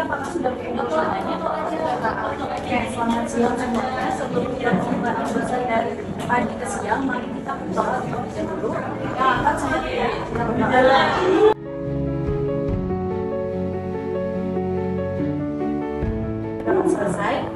apakah sudah punya semuanya? Oke, selamat siang semuanya. Sebelum kita mulai pembahasan dari pagi ke siang, mari kita bicara terlebih dulu. Yang akan saya berikan selesai.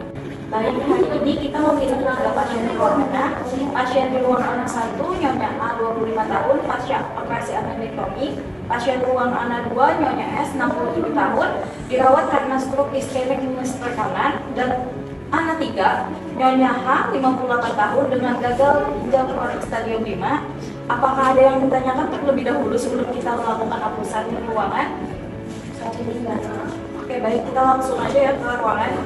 Baik, hari ini kita memiliki 3 pasien di ruang anak. Pasien di ruang anak 1, Nyonya A, 25 tahun, pasca operasi appendektomi. Pasien ruang anak 2, Nyonya S, 67 tahun, dirawat karena stroke iskemik hemisfer kanan. Dan anak 3, Nyonya H, 58 tahun, dengan gagal ginjal kronik stadium 5. Apakah ada yang ditanyakan terlebih dahulu sebelum kita melakukan hapusan ruangan? Saat ini enggak. Oke, baik, kita langsung aja ya ke ruangan.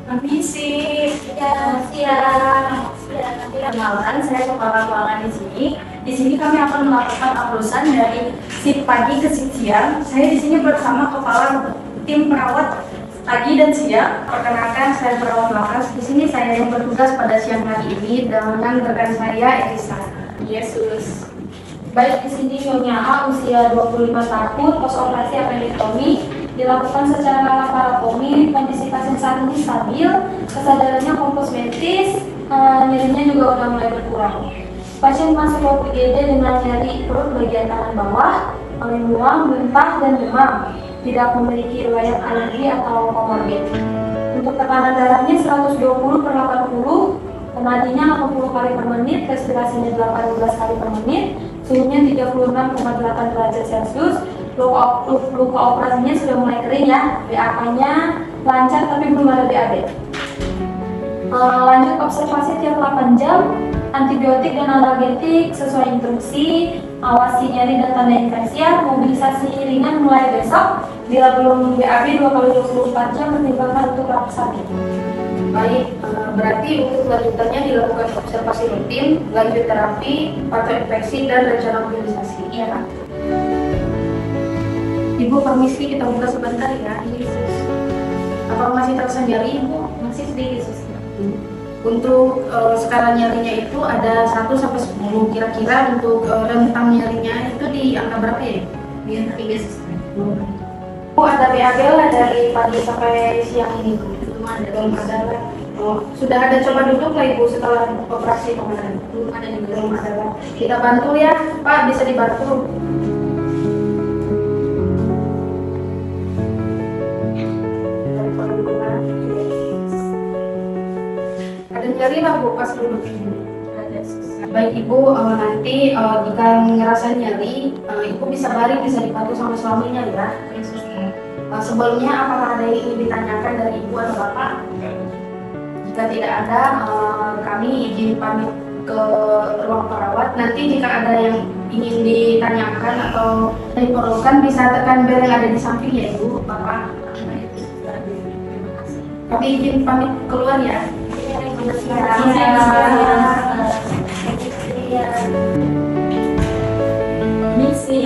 Permisi, siang. Perkenalan, saya kepala ruangan di sini. Di sini kami akan melakukan hapusan dari shift pagi ke shift siang. Saya di sini bersama kepala tim perawat pagi dan siang. Perkenalkan, saya perawat lakas. Di sini saya yang bertugas pada siang hari ini dengan rekan saya Elisa. Yesus. Baik, di sini Nyonya A, usia 25 tahun, pos operasi appendektomi, dilakukan secara laparotomi. Kondisi pasien saat ini stabil, kesadarannya kosmetis, nyerinya juga udah mulai berkurang. Pasien masuk UGD dengan nyeri perut bagian kanan bawah, oleh mual, muntah, dan demam. Tidak memiliki riwayat alergi atau komorbid. Untuk tekanan darahnya 120/80, nadinya 80 kali per menit, respirasinya 18 kali per menit, suhunya 36,8 derajat Celcius. Luka operasinya sudah mulai kering ya, BAK-nya lancar tapi belum ada BAB. Lanjut observasi tiap 8 jam, antibiotik dan analgetik sesuai instruksi, awasi nyeri dan tanda infeksi, mobilisasi ringan mulai besok. Bila belum BAB 2x24 jam pertimbangkan untuk rawat sakit. Baik, berarti untuk lanjutannya dilakukan observasi rutin, lanjut terapi, pantau infeksi, dan rencana mobilisasi. Iya Kak. Ibu permisi, kita buka sebentar ya. Apa masih terasa nyeri Ibu? Masih sedikit sus. Untuk skala nyerinya itu ada 1-10. Kira-kira untuk rentang nyerinya itu di angka berapa ya? Di angka 3 sus. Bu, ada BAB lah dari pagi sampai siang ini. Belum ada lah. Oh, sudah ada coba duduk lah Ibu setelah operasi kemarin? Belum ada juga. Belum ada lah. Kita bantu ya Pak, bisa dibantu. Ada nyeri lah Bu pas duduk ini. Baik Ibu, nanti jika ngerasa nyeri, Ibu bisa baring, bisa dibantu sama suaminya ya. Sebelumnya apakah ada yang ingin ditanyakan dari Ibu atau Bapak? Jika tidak ada, kami izin pamit ke ruang perawat. Nanti jika ada yang ingin ditanyakan atau diperlukan, bisa tekan bel yang ada di samping ya Ibu, Bapak. Kami izin pamit keluar ya. Misi.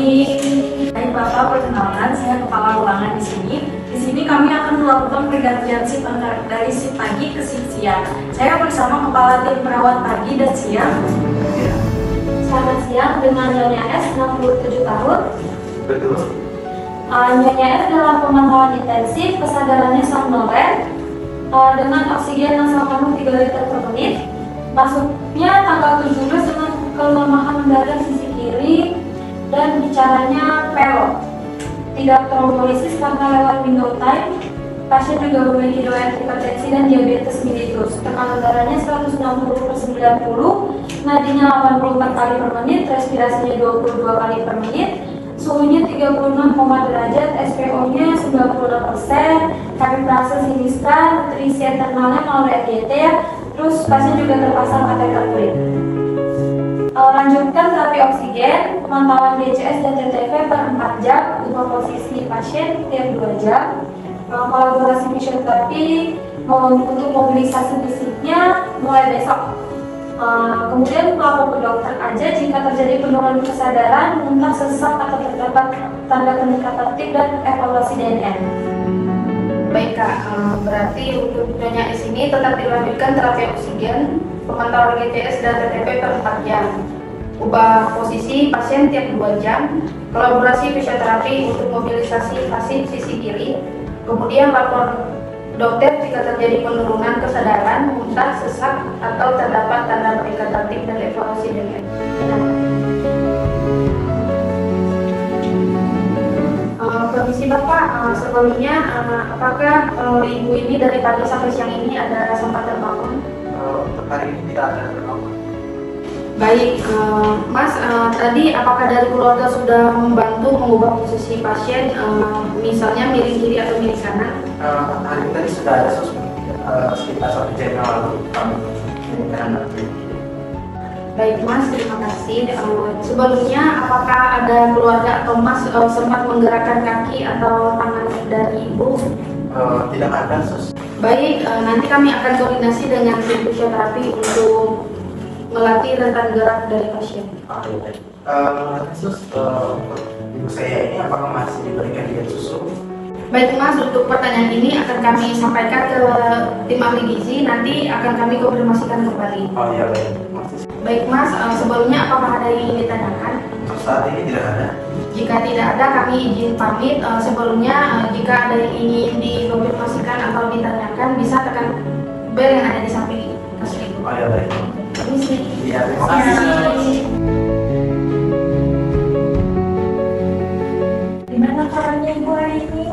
Baik Bapak, perkenalkan saya kepala ruangan di sini. Di sini kami akan melakukan pergantian shift dari shift pagi ke shift siang. Saya bersama kepala tim perawat pagi dan siang. Selamat siang, dengan Nyonya S, 67 tahun. Betul. Nyonya S dalam pemantauan intensif, kesadarannya somnolen, dengan oksigen yang sama 3 liter per menit. Masuknya tanggal 17 dengan kelemahan mendadak sisi kiri dan bicaranya pelot. Tidak trombolisis karena lewat window time. Pasien juga memiliki riwayat hipertensi dan diabetes mellitus. Tekanan darahnya 160/90, nadinya 84 kali per menit, respirasinya 22 kali per menit, suhunya 36, derajat, SPO-nya 96%, kapitase sinistra, nutrisi internalnya melalui RGT ya. Terus pasien juga terpasang kateter kulit. Lanjutkan terapi oksigen, pemantauan DCS dan TTV per 4 jam, ubah posisi pasien tiap 2 jam. Kolaborasi fisioterapi untuk mobilisasi fisiknya mulai besok. Kemudian melapor ke dokter aja jika terjadi penurunan kesadaran, muntah, sesak, atau terdapat tanda peningkatan tip dan evaluasi DNN. Baik Kak, berarti untuk Nyonya S ini tetap dilanjutkan terapi oksigen, pemantauan GTS dan TTP per 4 jam. ubah posisi pasien tiap 2 jam, kolaborasi fisioterapi untuk mobilisasi pasif sisi kiri, kemudian lapor dokter jika terjadi penurunan kesadaran, muntah, sesak, atau terdapat tanda vegetatif dan evaluasi dengan. Permisi Bapak, sebelumnya apakah Ibu ini dari pagi sampai siang ini ada sempat terbangun? Untuk hari ini tidak ada terbangun. Baik, Mas, tadi apakah dari keluarga sudah membantu mengubah posisi pasien, misalnya miring kiri atau miring kanan? Hari ini tadi sudah ada sekitar 1 jam yang lalu kami menyarankan. Baik Mas, terima kasih. Sebelumnya apakah ada keluarga atau Mas sempat menggerakkan kaki atau tangan dari Ibu? Tidak ada, Sus. Baik, nanti kami akan koordinasi dengan tim fisioterapi untuk melatih rentan gerak dari pasien. Sus, ibu saya ini apakah masih diberikan diet susu? Baik Mas, untuk pertanyaan ini akan kami sampaikan ke tim ahli gizi, nanti akan kami konfirmasikan kembali. Oh iya, baik. Baik Mas, sebelumnya apakah ada yang ingin ditanyakan? Untuk saat ini tidak ada. Jika tidak ada, kami izin pamit. Sebelumnya, jika ada yang ingin dikonfirmasikan atau ditanyakan, bisa tekan bel yang ada di samping kasih. Oh iya, baik. Permisi. Iya, terima kasih. Gimana kabarnya Ibu hari ini?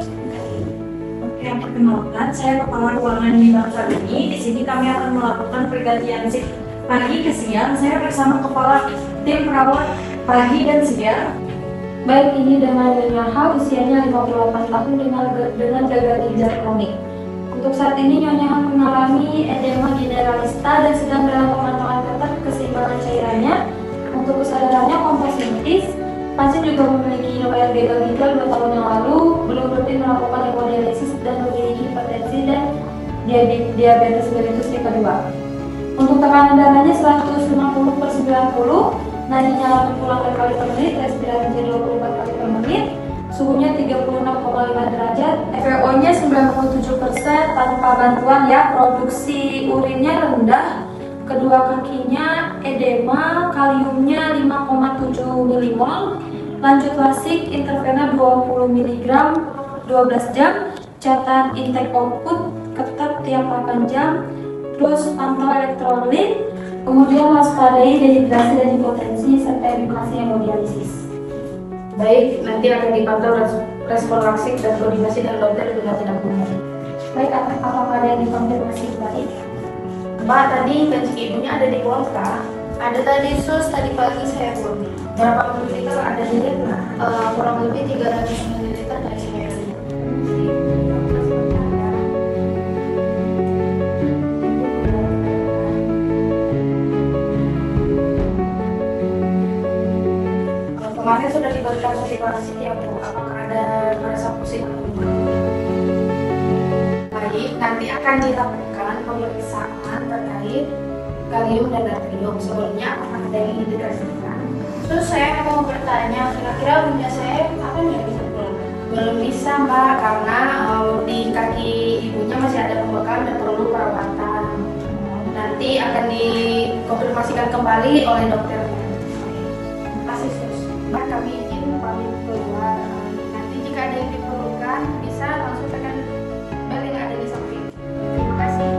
Oke, perkenalkan, saya Kepala Ruangan di Bangsal ini. Di sini kami akan melakukan pergantian shift pagi ke siang. Saya bersama Kepala Tim Perawat Pagi dan Siang. Baik, ini dengan Nyonya H, usianya 58 tahun dengan gagal ginjal kronik. Untuk saat ini Nyonya H mengalami edema generalista dan sedang dalam pemantauan ketat keseimbangan cairannya. Untuk kesadarannya kompositis, pasien juga memiliki riwayat gagal ginjal 2 tahun yang lalu, belum rutin melakukan hemodialisis dan memiliki hipertensi dan diabetes mellitus tipe 2. Untuk tekanan darahnya 150/90, nadinya 80 kali per menit, respirasinya 24 kali per menit, suhunya 36,5 derajat, FeO-nya 97% tanpa bantuan ya, produksi urinnya rendah, kedua kakinya edema, kaliumnya 5,7 milimol, lanjut lasik, intervena 20 mg, 12 jam, catat intake output, ketat tiap 8 jam, terus pantau elektrolit, kemudian waspadai dehidrasi dan hipotensi serta edukasi hemodialisis. Baik, nanti akan dipantau respon laksik dan koordinasi dengan dokter bila tidak benar. Baik, apakah ada yang dikonfirmasi kembali? Mbak, tadi bensin ibunya ada di Polka. Ada tadi Sus, tadi pagi saya belum. Berapa mililiter ada di Lina? Kurang lebih 300 ml dari saya. Kemarin sudah diberikan motivasi ya Bu, apakah ada merasa pusing? Baik, nanti akan dilakukan pemeriksaan terkait kalium dan natrium. Sebelumnya apakah ada yang ingin dikasihkan? Terus saya mau bertanya, kira-kira bunda saya kapan ya bisa pulang? Belum bisa Mbak, karena di kaki ibunya masih ada pembekalan dan perlu perawatan. Nanti akan dikonfirmasikan kembali oleh dokter. Terima kasih Sus. Mbak, kami izin pamit keluar. Nanti jika ada yang diperlukan, bisa langsung tekan bel yang ada di samping. Terima kasih.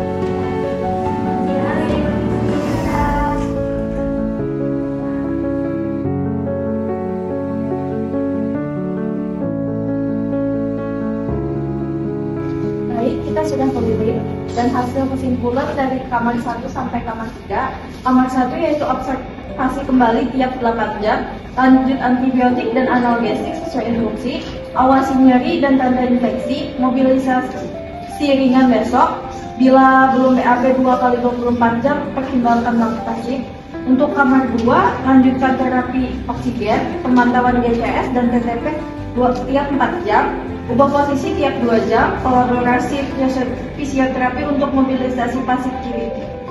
Baik, kita sudah melirik dan hasil kesimpulan dari kamar 1 sampai kamar 3. Kamar 1 yaitu observasi kembali tiap 8 jam, lanjut antibiotik dan analgesik sesuai instruksi, awasi nyeri dan tanda infeksi, mobilisasi ringan besok. Bila belum BAB 2 kali 24 jam, pertimbangkan melakukan shift. Untuk kamar 2, lanjutkan terapi oksigen, pemantauan GCS dan TTP tiap 4 jam, ubah posisi tiap 2 jam, kolaborasi fisioterapi untuk mobilisasi pasif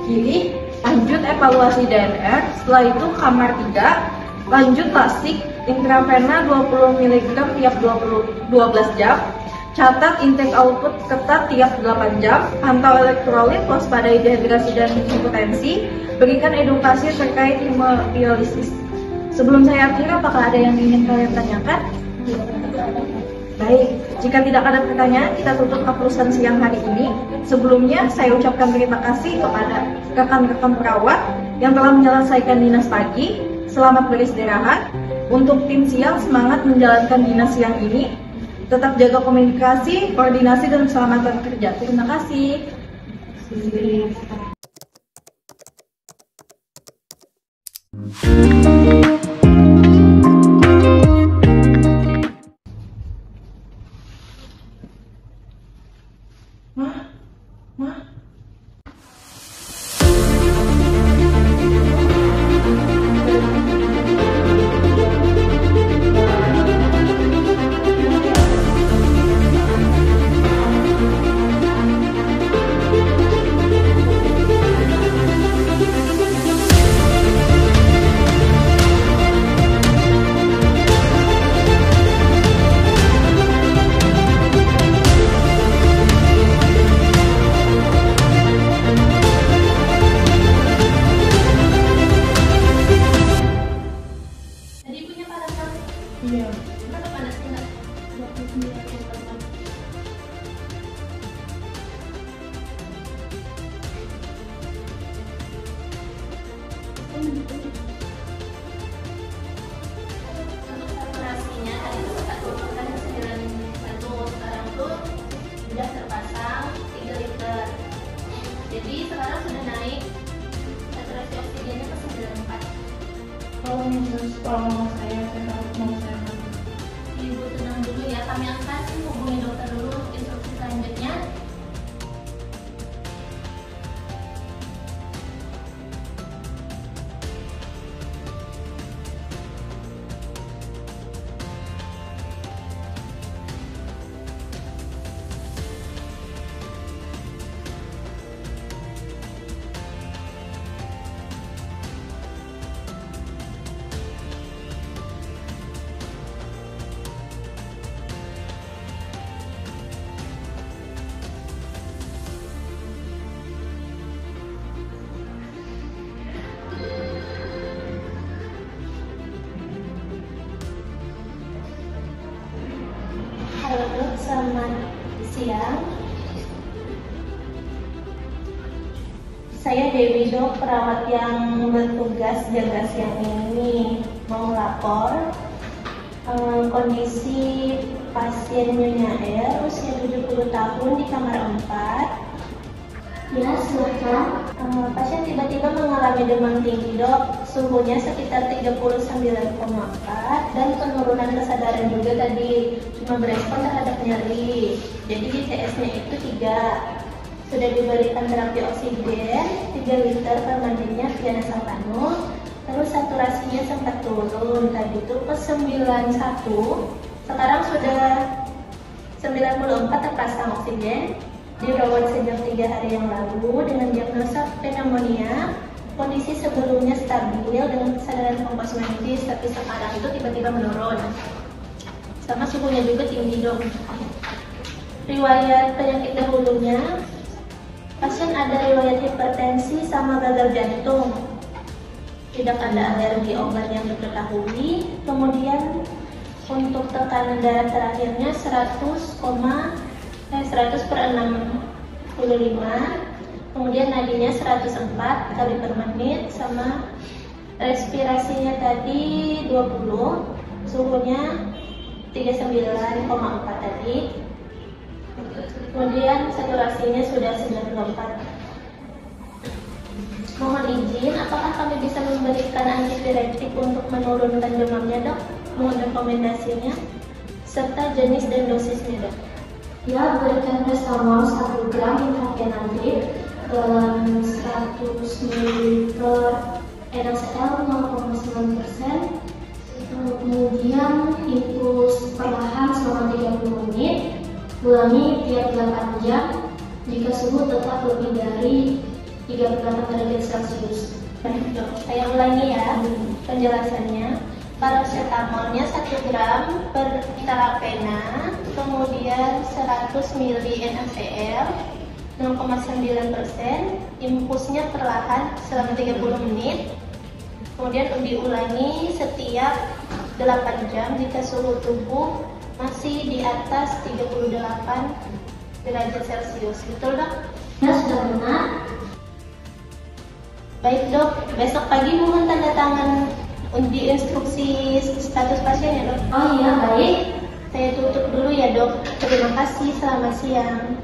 kiri, lanjut evaluasi DNR. Setelah itu kamar 3, lanjut lasik, intravena 20 mg tiap 12 jam, catat intake output ketat tiap 8 jam, pantau elektrolit, waspadai dehidrasi dan hipotensi, berikan edukasi terkait hemodialisis. Sebelum saya akhiri, apakah ada yang ingin kalian tanyakan? Baik, jika tidak ada pertanyaan, kita tutup aplusan siang hari ini. Sebelumnya, saya ucapkan terima kasih kepada rekan-rekan perawat yang telah menyelesaikan dinas pagi. Selamat beristirahat. Untuk tim siang, semangat menjalankan dinas siang ini. Tetap jaga komunikasi, koordinasi, dan keselamatan kerja. Terima kasih. Saturasinya tadi itu kan 91, sekarang tuh sudah terpasang 3 liter. Jadi sekarang sudah naik saturasi oksigennya ke 94. Tolong saya mau saya. Ibu tenang dulu ya, kami akan hubungi dokter dulu untuk instruksi selanjutnya. Halo Dok, selamat siang. Saya Dewi Dok, perawat yang bertugas jaga siang ini. Mau lapor kondisi pasien Nyonya R, usia 70 tahun di kamar 4. Ya, silakan. Pasien tiba-tiba mengalami demam tinggi Dok, suhunya sekitar 39,4 dan penurunan kesadaran juga tadi, cuma berespon terhadap nyeri. Jadi ICS-nya itu 3. Sudah diberikan terapi oksigen 3 liter per mandinya via nasal kanu. Terus saturasinya sempat turun tadi itu ke 91. Sekarang sudah 94 terpasang oksigen. Dirawat sejak 3 hari yang lalu dengan diagnosa pneumonia. Kondisi sebelumnya stabil dengan kesadaran kompos medis, tapi sekarang itu tiba-tiba menurun. Sama suhunya juga tinggi Dok. Riwayat penyakit dahulunya, pasien ada riwayat hipertensi sama gagal jantung. Tidak ada alergi obat yang diketahui. Kemudian untuk tekanan darah terakhirnya 100/65, kemudian nadinya 104 kali per menit, sama respirasinya tadi 20, suhunya 39,4 tadi, kemudian saturasinya sudah 94. Mohon izin, apakah kami bisa memberikan antipiretik untuk menurunkan demamnya Dok? Mohon rekomendasinya serta jenis dan dosisnya Dok. Ya, berikan restamol 1 gram intravenous dalam 100 ml NaCl 0,9%. Kemudian infus perlahan selama 30 menit. Ulangi tiap 8 jam jika suhu tetap lebih dari 38 derajat Celcius. Baik Dok, saya ulangi ya penjelasannya. Paracetamolnya 1 gram per terapena, kemudian 100 ml NaCl 0,9%, infusnya perlahan selama 30 menit. Kemudian undi ulangi setiap 8 jam jika suhu tubuh masih di atas 38 derajat Celcius. Betul, Dok? Ya, sudah benar. Baik, Dok. Besok pagi mohon tanda tangan undi instruksi status pasien ya, Dok. Oh iya, baik. Saya tutup dulu ya, Dok. Terima kasih. Selamat siang.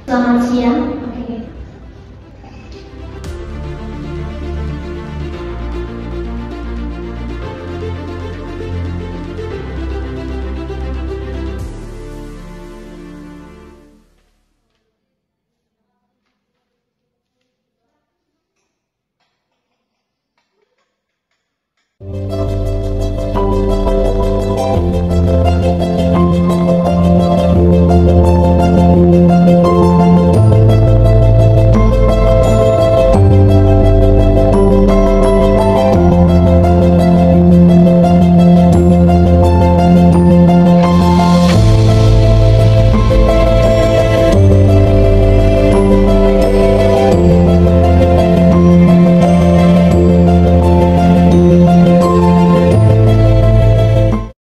Selamat siang. Oke. Thank you.